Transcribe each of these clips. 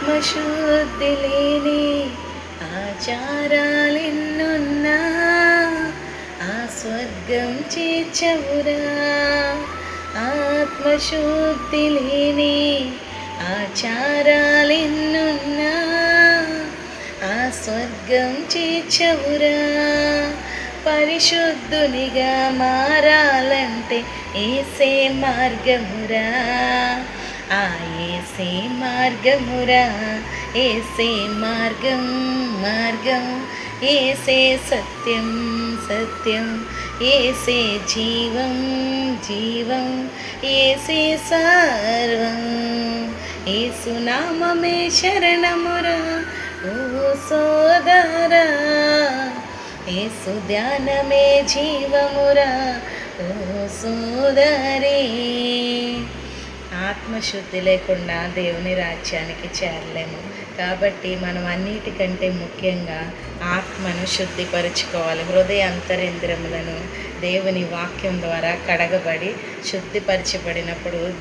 ఆత్మశుద్ధి లేని ఆచారాలెన్నున్నా ఆ స్వర్గం చేర్చవురా. ఆత్మశుద్ధి లేని ఆచారాలెన్నున్నా ఆ స్వర్గం చేర్చవురా. పరిశుద్ధునిగా మారాలంటే ఏసే మార్గమురా. ఆ ఏసే మార్గమురా. ఏసే మార్గం మార్గం. ఏసే సత్యం సత్యం. ఏసే జీవం జీవం. ఏసే సర్వం. యేసునామమే శరణమురా ఓ సోదరా. యేసు ధ్యానమే జీవమురా ఓ సోదరి. ఆత్మశుద్ధి లేకుండా దేవుని రాజ్యానికి చేరలేము. కాబట్టి మనం అన్నిటికంటే ముఖ్యంగా ఆత్మను శుద్ధిపరచుకోవాలి. హృదయ అంతరింద్రియములను దేవుని వాక్యం ద్వారా కడగబడి శుద్ధిపరచబడినప్పుడు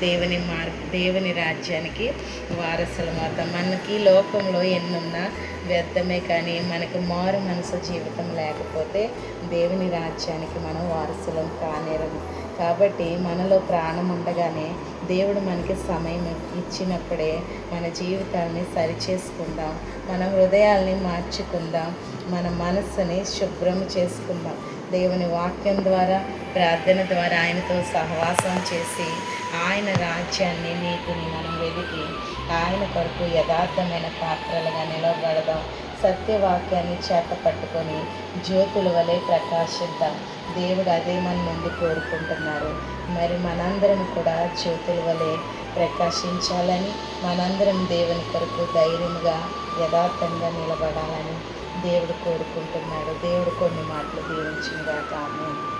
దేవుని రాజ్యానికి వారసులమవుతాం. మనకి లోకంలో ఎన్నున్నా వ్యర్థమే, కానీ మనకు మారు మనసు జీవితం లేకపోతే దేవుని రాజ్యానికి మనం వారసులం కానేరము. కాబట్టి మనలో ప్రాణం ఉండగానే దేవుడు మనకి సమయం ఇచ్చినప్పుడే మన జీవితాన్ని సరిచేసుకుందాం, మన హృదయాల్ని మార్చుకుందాం, మన మనస్సుని శుభ్రం చేసుకుందాం. దేవుని వాక్యం ద్వారా, ప్రార్థన ద్వారా ఆయనతో సహవాసం చేసి ఆయన రాజ్యాన్ని నీతిని మనం వెలిగి ఆయన కొరకు యథార్థమైన పాత్రలుగా నిలబడదాం. సత్యవాక్యాన్ని చేత పట్టుకొని జ్యోతుల వలె ప్రకాశిద్దాం. దేవుడు అదే మన నుండి కోరుకుంటున్నారు. మరి మనందరం కూడా జ్యోతుల వలె ప్రకాశించాలని, మనందరం దేవుని కొరకు ధైర్యంగా యథార్థంగా నిలబడాలని దేవుడు కోరుకుంటున్నాడు. దేవుడు కొన్ని మాటలు దీవించుగాక. ఆమేన్.